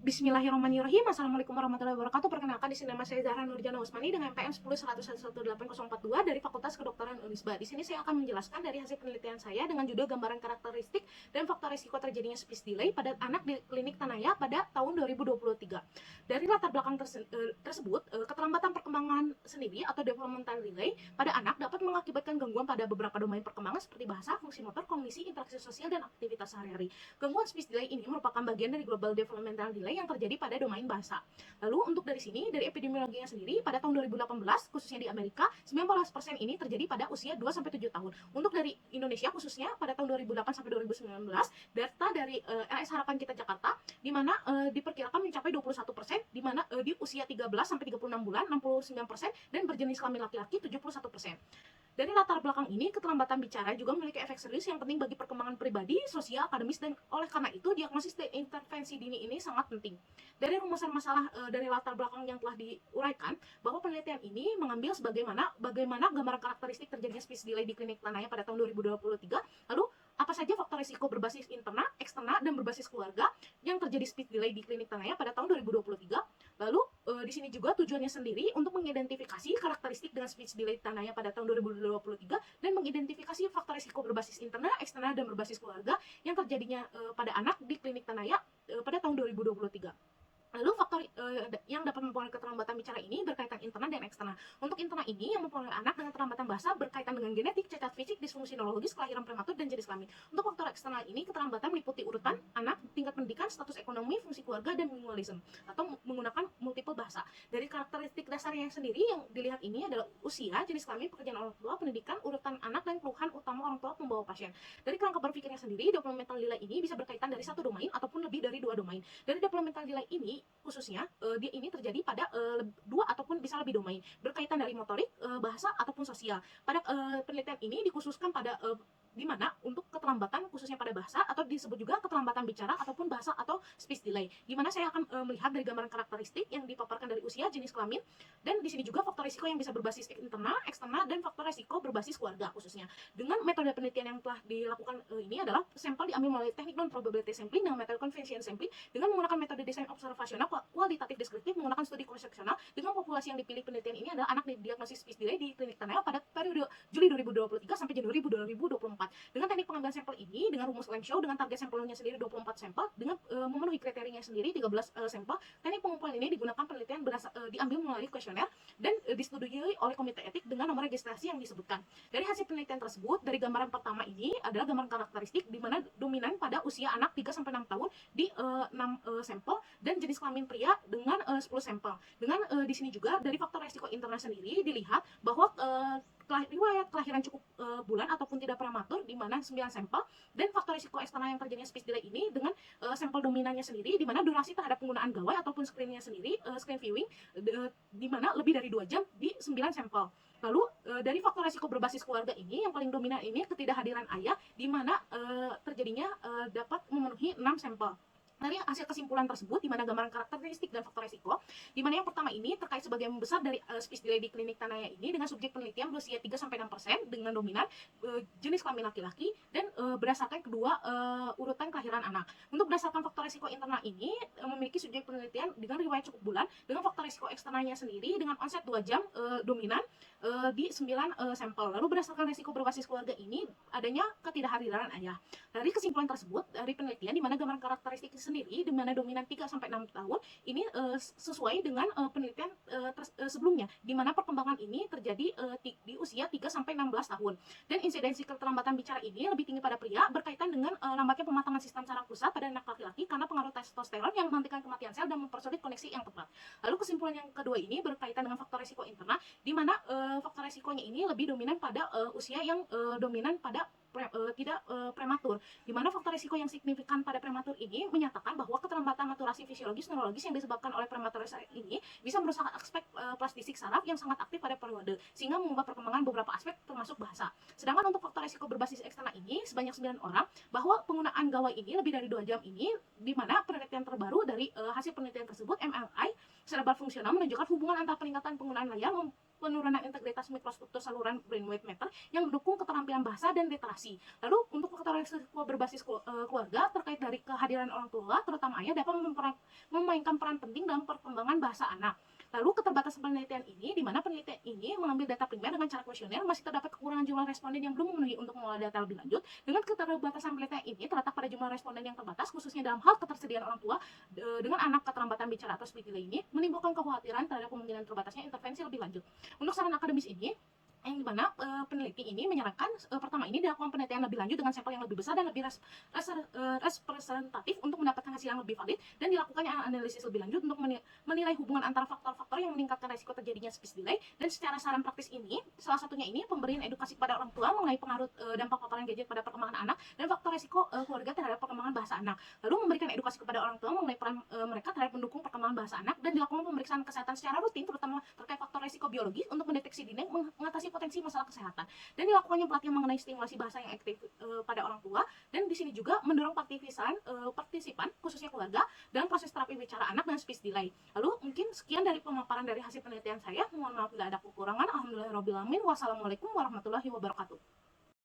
Bismillahirrahmanirrahim. Assalamualaikum warahmatullahi wabarakatuh. Perkenalkan, di sini nama saya Zahra Nurjana Usmani dengan PM 10.111.8042 dari Fakultas Kedokteran Unisba. Di sini saya akan menjelaskan dari hasil penelitian saya dengan judul gambaran karakteristik dan faktor risiko terjadinya speech delay pada anak di klinik Tanaya pada tahun 2023. Dari latar belakang tersebut, keterlambatan perkembangan sendiri atau developmental delay pada anak dapat mengakibatkan gangguan pada beberapa domain perkembangan seperti bahasa, fungsi motor, kognisi, interaksi sosial, dan aktivitas sehari-hari. Gangguan speech delay ini merupakan bagian dari global developmental delay yang terjadi pada domain bahasa. Lalu untuk dari sini, dari epidemiologinya sendiri, pada tahun 2018, khususnya di Amerika, 19% ini terjadi pada usia 2-7 tahun. Untuk dari Indonesia khususnya, pada tahun 2008 sampai 2019, data dari LS Harapan Kita Jakarta, di mana diperkirakan mencapai 21%, di mana di usia 13 sampai 36 bulan, 69%, dan berjenis kelamin laki-laki 71%. Dari latar belakang ini, keterlambatan bicara juga memiliki efek serius yang penting bagi perkembangan pribadi, sosial, akademis, dan oleh karena itu diagnosis dan intervensi dini ini sangat penting. Dari rumusan masalah dari latar belakang yang telah diuraikan, bahwa penelitian ini mengambil bagaimana gambaran karakteristik terjadinya speech delay di klinik Tanaya pada tahun 2023, lalu apa saja faktor risiko berbasis internal, eksternal, dan berbasis keluarga yang terjadi speech delay di klinik Tanaya pada tahun 2023. Lalu di sini juga tujuannya sendiri untuk mengidentifikasi karakteristik dengan speech delay Tanaya pada tahun 2023 dan mengidentifikasi faktor risiko berbasis internal, eksternal, dan berbasis keluarga yang terjadinya pada anak di klinik Tanaya pada tahun 2023. Lalu faktor yang dapat mempengaruhi keterlambatan bicara ini berkaitan internal dan eksternal. Untuk internal ini yang mempengaruhi anak dengan keterlambatan bahasa berkaitan dengan genetik, cacat fisik, disfungsi neurologis, kelahiran prematur, dan jenis kelamin. Untuk faktor eksternal ini keterlambatan meliputi urutan anak, tingkat pendidikan, status ekonomi, fungsi keluarga, dan bilingualisme atau menggunakan multiple bahasa. Dari karakteristik dasarnya sendiri yang dilihat ini adalah usia, jenis kelamin, pekerjaan orang tua, pendidikan, urutan anak, dan keluhan utama orang tua pembawa pasien. Dari kerangka berpikirnya sendiri, developmental delay ini bisa berkaitan dari satu domain ataupun lebih dari dua domain. Dari developmental delay ini khususnya dia ini terjadi pada dua ataupun bisa lebih domain berkaitan dari motorik, bahasa ataupun sosial. Pada penelitian ini dikhususkan pada di mana untuk keterlambatan khususnya pada bahasa atau disebut juga keterlambatan bicara ataupun bahasa atau speech delay. Di mana saya akan melihat dari gambaran karakteristik yang dipaparkan dari usia, jenis kelamin, dan di sini juga faktor risiko yang bisa berbasis internal, eksternal, dan faktor risiko berbasis keluarga khususnya. Dengan metode penelitian yang telah dilakukan ini adalah sampel diambil melalui teknik non-probability sampling dengan metode convention sampling dengan menggunakan metode desain observasional kualitatif deskriptif menggunakan studi cross-seksional dengan populasi yang dipilih penelitian ini adalah anak diagnosis speech delay di klinik Tanaya pada periode Juli 2023 sampai Januari 2024. Dengan teknik pengambilan sampel ini dengan rumus Lemshow dengan target sampelnya sendiri 24 sampel dengan memenuhi kriterianya sendiri 13 sampel. Teknik pengumpulan ini digunakan penelitian diambil melalui kuesioner dan disetujui oleh komite etik dengan nomor registrasi yang disebutkan. Dari hasil penelitian tersebut, dari gambaran pertama ini adalah gambaran karakteristik di mana dominan pada usia anak 3 sampai 6 tahun di 6 sampel dan jenis kelamin pria dengan 10 sampel. Dengan di sini juga dari faktor resiko internal sendiri dilihat bahwa riwayat kelahiran cukup bulan ataupun tidak prematur di mana 9 sampel dan faktor risiko eksternal yang terjadinya speech delay ini dengan sampel dominannya sendiri di mana durasi terhadap penggunaan gawai ataupun screennya sendiri screen viewing di mana lebih dari 2 jam di 9 sampel. Lalu dari faktor risiko berbasis keluarga ini yang paling dominan ini ketidakhadiran ayah di mana terjadinya dapat memenuhi 6 sampel. Dari hasil kesimpulan tersebut, di mana gambaran karakteristik dan faktor risiko, di mana yang pertama ini terkait sebagian besar dari speech delay di klinik Tanaya ini dengan subjek penelitian berusia 3-6% dengan dominan jenis kelamin laki-laki dan berdasarkan kedua urutan kelahiran anak. Untuk berdasarkan faktor risiko internal ini memiliki subjek penelitian dengan riwayat cukup bulan dengan faktor risiko eksternalnya sendiri dengan onset 2 jam dominan di 9 sampel. Lalu berdasarkan risiko berbasis keluarga ini adanya ketidakhadiran ayah. Dari kesimpulan tersebut, dari penelitian di mana gambaran karakteristik sendiri di mana dominan 3-6 tahun ini sesuai dengan penelitian sebelumnya di mana perkembangan ini terjadi di usia 3-16 tahun. Dan insidensi keterlambatan bicara ini lebih tinggi pada pria berkaitan dengan lambatnya pematangan sistem saraf pusat pada anak laki-laki karena pengaruh testosteron yang menghentikan kematian sel dan mempersulit koneksi yang tepat. Lalu kesimpulan yang kedua ini berkaitan dengan faktor risiko internal di mana faktor risikonya ini lebih dominan pada usia yang dominan pada tidak prematur, di mana faktor risiko yang signifikan pada prematur ini menyatakan bahwa keterlambatan maturasi fisiologis neurologis yang disebabkan oleh prematurasi ini bisa merusak aspek plastistik saraf yang sangat aktif pada periode sehingga mengubah perkembangan beberapa aspek termasuk bahasa. Sedangkan untuk faktor risiko berbasis eksternal ini sebanyak 9 orang bahwa penggunaan gawai ini lebih dari 2 jam ini di mana penelitian terbaru dari hasil penelitian tersebut MRI cerebral fungsional menunjukkan hubungan antara peningkatan penggunaan layar penurunan integritas mikrostruktur saluran brainwave matter yang mendukung keterampilan bahasa dan literasi. Lalu untuk faktor risiko berbasis keluarga terkait dari kehadiran orang tua, terutama ayah, dapat memainkan peran penting dalam perkembangan bahasa anak. Lalu keterbatasan penelitian ini, di mana penelitian ini mengambil data primer dengan cara kuesioner, masih terdapat kekurangan jumlah responden yang belum memenuhi untuk mengolah data lebih lanjut. Dengan keterbatasan penelitian ini terletak pada jumlah responden yang terbatas, khususnya dalam hal ketersediaan orang tua dengan anak keterlambatan bicara atau speech delay ini, menimbulkan kekhawatiran terhadap kemungkinan terbatasnya intervensi lebih lanjut. Untuk saran akademis ini, yang dimana peneliti ini menyarankan pertama ini dilakukan penelitian lebih lanjut dengan sampel yang lebih besar dan lebih representatif untuk mendapatkan hasil yang lebih valid, dan dilakukannya analisis lebih lanjut untuk menilai hubungan antara faktor-faktor yang meningkatkan risiko terjadinya speech delay. Dan secara saran praktis ini, salah satunya ini pemberian edukasi kepada orang tua mengenai pengaruh dampak paparan gadget pada perkembangan anak dan faktor risiko keluarga terhadap perkembangan bahasa anak. Lalu memberikan edukasi kepada orang tua mengenai peran mereka terhadap mendukung perkembangan bahasa anak, dan dilakukan pemeriksaan kesehatan secara rutin terutama terkait faktor risiko biologis untuk mendeteksi dini mengatasi potensi masalah kesehatan, dan dilakukannya pelatihan mengenai stimulasi bahasa yang aktif pada orang tua. Dan di sini juga mendorong partisipan khususnya keluarga dalam proses terapi bicara anak dan speech delay. Lalu mungkin sekian dari pemaparan dari hasil penelitian saya. Mohon maaf bila ada kekurangan. Alhamdulillahirabbil alamin. Wassalamualaikum warahmatullahi wabarakatuh.